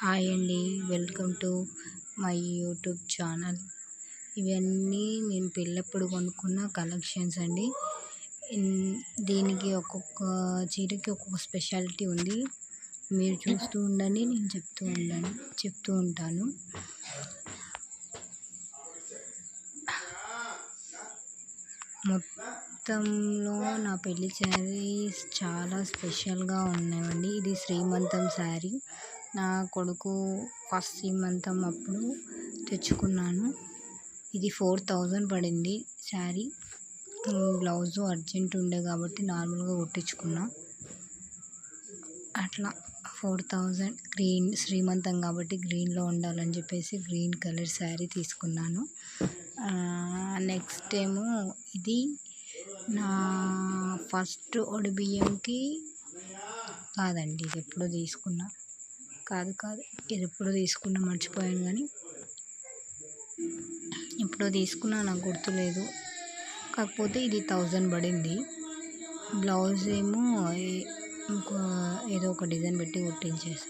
Hi అండి, welcome to my YouTube channel. ఇవన్నీ నేను పెళ్ళప్పుడు కొనుక్కున్న కలెక్షన్స్ అండి. దీనికి ఒక్కొక్క చీరకి ఒక్కొక్క స్పెషాలిటీ ఉంది. మీరు చూస్తూ ఉండండి, నేను చెప్తూ ఉంటాను. మొత్తంలో నా పెళ్లి శారీస్ చాలా స్పెషల్గా ఉన్నాయండి. ఇది శ్రీమంతం శారీ. నా కొడుకు ఫస్ట్ శ్రీమంతం అప్పుడు తెచ్చుకున్నాను. ఇది 4000 పడింది శారీ. బ్లౌజు అర్జెంట్ ఉండే కాబట్టి నార్మల్గా కుట్టించుకున్నా. అట్లా 4000. గ్రీన్ శ్రీమంతం కాబట్టి గ్రీన్లో ఉండాలని చెప్పేసి గ్రీన్ కలర్ శారీ తీసుకున్నాను. నెక్స్ట్ ఏమో ఇది నా ఫస్ట్ ఒడిబియ్యంకి కాదండి, ఇది ఎప్పుడో తీసుకున్నా. ఇది ఎప్పుడో తీసుకున్నా, మర్చిపోయాను. కానీ ఎప్పుడో తీసుకున్నా, నాకు గుర్తులేదు. కాకపోతే ఇది 1000 పడింది. బ్లౌజ్ ఏమో ఇంకో ఏదో ఒక డిజైన్ పెట్టి కుట్టించేసా.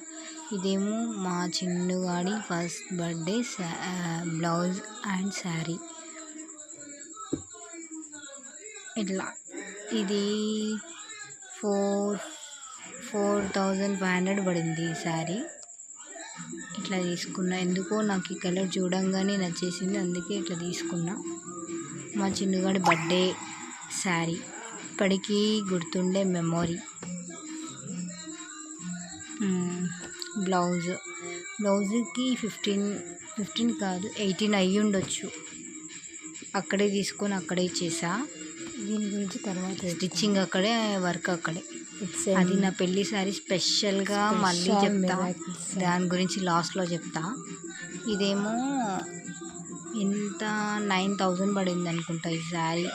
ఇదేమో మా చిన్నవాడి first birthday blouse and sari. ఇట్లా ఇది 4500 పడింది ఈ శారీ. ఇట్లా తీసుకున్నా. ఎందుకో నాకు ఈ కలర్ చూడంగానే నచ్చేసింది, అందుకే ఇట్లా తీసుకున్నా. మా చిన్నగాడి బర్త్డే శారీ, ఇప్పటికీ గుర్తుండే మెమొరీ. బ్లౌజ్కి 15 కాదు 18 అయ్యి ఉండొచ్చు. అక్కడే తీసుకొని అక్కడే ఇచ్చేసా. దీని గురించి తర్వాత స్టిచ్చింగ్ అక్కడే, వర్క్ అక్కడే. అది నా పెళ్లి శారీ స్పెషల్గా మళ్ళీ చెప్తా, దాని గురించి లాస్ట్లో చెప్తా. ఇదేమో ఎంత 9000 పడింది అనుకుంటా ఈ శారీ.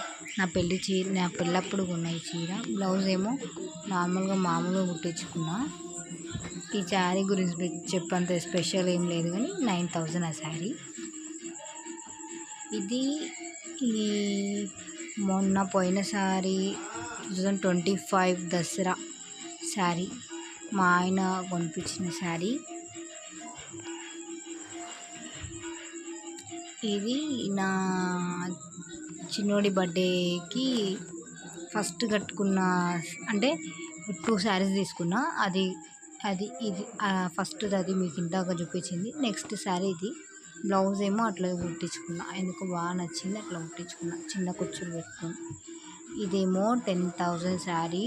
నా పెళ్ళప్పుడు కొన్న ఈ చీర. బ్లౌజ్ ఏమో మామూలుగా కుట్టించుకున్నా. ఈ శారీ గురించి చెప్పంత స్పెషల్ ఏం లేదు, కానీ 9000 ఆ శారీ. ఇది మొన్న పోయినసారి 2025 దసరా శారీ, మా ఆయన కొనిపించిన శారీ. ఇది నా చిన్నోడి బర్త్డేకి ఫస్ట్ కట్టుకున్న, అంటే 2 శారీస్ తీసుకున్నా. ఇది ఫస్ట్ అది మీకు ఇందాక చూపించింది. నెక్స్ట్ శారీ ఇది. బ్లౌజ్ ఏమో అట్లా కుట్టించుకున్నా, ఎందుకు బాగా నచ్చింది, అట్లా కుట్టించుకున్నా చిన్న కుచ్చులు పెట్టుకుని. ఇదేమో 10,000 శారీ.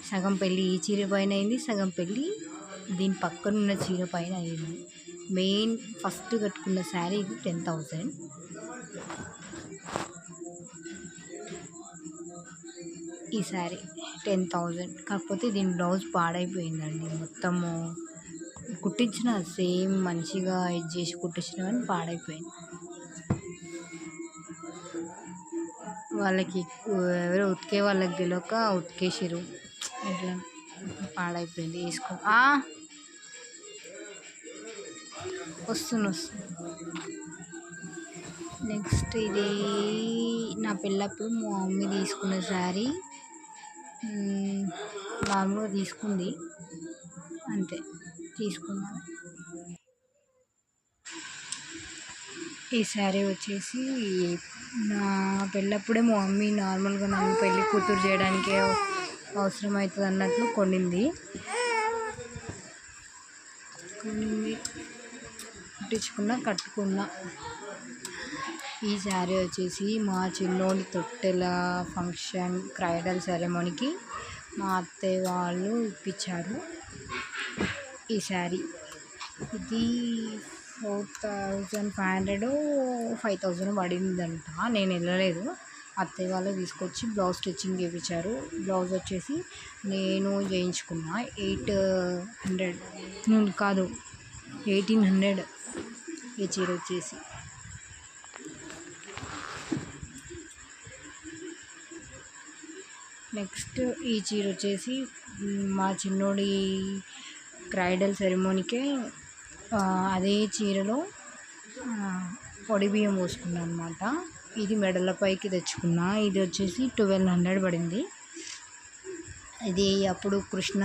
సగం పెళ్ళి ఈ చీర పైన అయింది, సగం పెళ్ళి దీని పక్కనున్న చీర పైన అయింది. మెయిన్ ఫస్ట్ కట్టుకున్న శారీ ఇది 10,000. ఈ శారీ 10,000. కాకపోతే దీని బ్లౌజ్ పాడైపోయిందండి. మొత్తము కుట్టించిన సేమ్ మంచిగా ఇది చేసి కుట్టించిన కానీ పాడైపోయింది. వాళ్ళకి ఎవరో ఉతికే వాళ్ళకి తెలియక ఉతికేసిరు, ఇట్లా పాడైపోయింది. వస్తుంది. నెక్స్ట్ ఇది నా పెళ్ళప్పుడు మా మమ్మీ తీసుకున్న శారీ. మామూలుగా తీసుకుంది అంతే, తీసుకున్నాను. ఈ శారీ వచ్చేసి నా పెళ్ళప్పుడే మా మమ్మీ నార్మల్గా నన్ను పెళ్ళి కూతురు చేయడానికే అవసరం అవుతుంది అన్నట్లు కొనింది. కట్టుకున్నా. ఈ శారీ వచ్చేసి మా చిన్నోడి తొట్టెల ఫంక్షన్ బ్రైడల్ సెరమోనీకి మా అత్తయ్య వాళ్ళు ఇప్పించారు ఈ శారీ. ఇది 4500 5000 పడిందంట. నేను వెళ్ళలేదు, అత్తయ్య వాళ్ళే తీసుకొచ్చి బ్లౌజ్ స్టిచ్చింగ్ చేయించారు. బ్లౌజ్ వచ్చేసి నేను చేయించుకున్నా. 800 కాదు 1800 ఈ చీర వచ్చేసి. నెక్స్ట్ ఈ చీర వచ్చేసి మా చిన్నోడి బ్రైడల్ సెరమోనీకే అదే చీరలో పొడి బియ్యం పోసుకున్నాను అనమాట. ఇది మెడలపైకి తెచ్చుకున్నా. ఇది వచ్చేసి 1200 పడింది. ఇది అప్పుడు కృష్ణ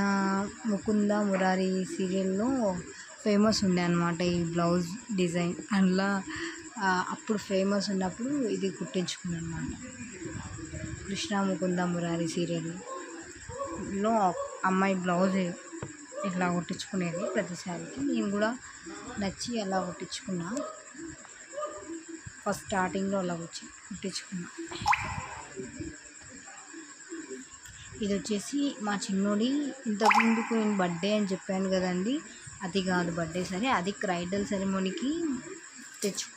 ముకుంద మురారి సీరియల్లో ఫేమస్ ఉండే అనమాట ఈ బ్లౌజ్ డిజైన్. అందులో అప్పుడు ఫేమస్ ఉన్నప్పుడు ఇది కుట్టించుకున్నాను అనమాట. కృష్ణ ముకుంద మురారి సీరియల్లో అమ్మాయి బ్లౌజ్ ఇట్లా కుట్టించుకునేది ప్రతిసారికి. నేను కూడా నచ్చి అలా కుట్టించుకున్నా. ఫస్ట్ స్టార్టింగ్లో అలా కుట్టించుకున్నా. ఇది వచ్చేసి మా చిన్నోడి ఇంతకుముందుకు నేను బర్త్డే అని చెప్పాను కదండి, అది కాదు బర్త్డే సారీ, అది బ్రైడల్ సెరమోనీకి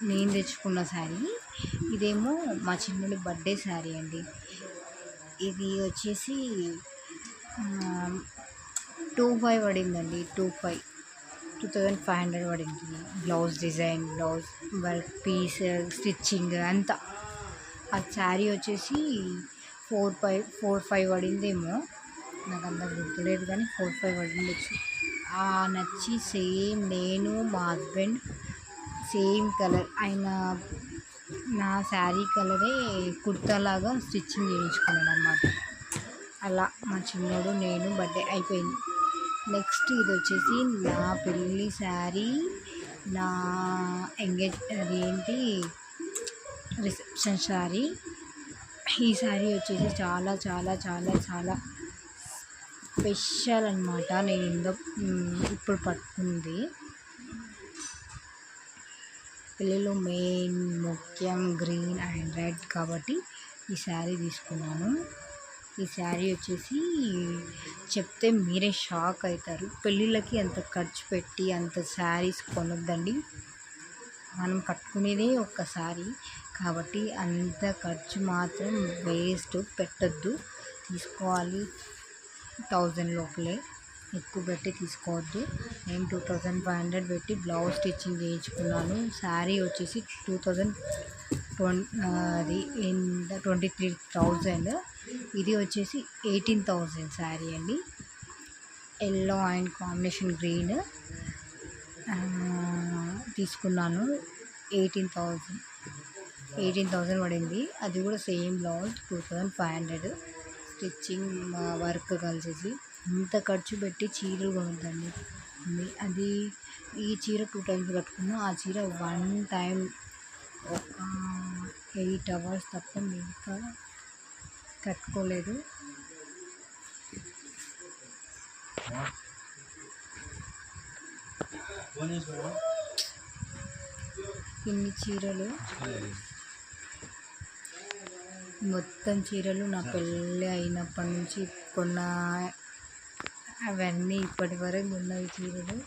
నేను తెచ్చుకున్న శారీ. ఇదేమో మా చిన్నోడి బర్త్డే శారీ అండి. ఇది వచ్చేసి 2500 పడిందండి. 2500 పడింది. Blouse design, blouse work, piece, stitching అంతా. ఆ శారీ వచ్చేసి 4-5 పడిందేమో, నాకు అంత గుర్తులేదు కానీ 4-5 పడిండొచ్చు. నచ్చి సేమ్ నేను మా హస్బెండ్ సేమ్ కలర్ ఆయన నా శారీ కలరే కుర్తాలాగా స్టిచ్చింగ్ చేయించుకున్నాను అన్నమాట. అలా మా చిన్నోడు నేను బర్త్డే అయిపోయింది. నెక్స్ట్ ఇది వచ్చేసి నా పెళ్ళి శారీ, నా అదేంటి రిసెప్షన్ శారీ. ఈ శారీ వచ్చేసి చాలా చాలా చాలా చాలా స్పెషల్ అనమాట. నేను ఇప్పుడు పట్టుకుంది పెళ్ళిలో మెయిన్ ముఖ్యం గ్రీన్ అండ్ రెడ్ కాబట్టి ఈ శారీ తీసుకున్నాను. ఈ శారీ వచ్చేసి చెప్తే మీరే షాక్ అవుతారు. పెళ్ళిళ్ళకి అంత ఖర్చు పెట్టి అంత శారీస్ కొనొద్దండి. మనం కట్టుకునేదే ఒక్కసారి కాబట్టి అంత ఖర్చు మాత్రం వేస్ట్ పెట్టద్దు. తీసుకోవాలి 1000 లోపలే, ఎక్కువ పెట్టి తీసుకోవద్దు. నేను 2500 పెట్టి బ్లౌజ్ స్టిచ్చింగ్ చేయించుకున్నాను. శారీ వచ్చేసి 23,000. ఇది వచ్చేసి 18,000 శారీ అండి. ఎల్లో అండ్ కాంబినేషన్ గ్రీన్ తీసుకున్నాను. 18,000 పడింది. అది కూడా సేమ్ బ్లౌజ్ 2500 స్టిచ్చింగ్ వర్క్ కలిసేసి. ఇంత ఖర్చు పెట్టి చీరలు కొనొద్దండి. అది ఈ చీర 2 times కట్టుకున్నా, ఆ చీర 1 time ఒక 8 hours తప్ప మిగతా కట్టుకోలేదు. ఇన్ని చీరలు, మొత్తం చీరలు నా పెళ్ళి అయినప్పటి నుంచి కొన్న, అవన్నీ ఇప్పటి వరకు ఉన్నవి చీరలు.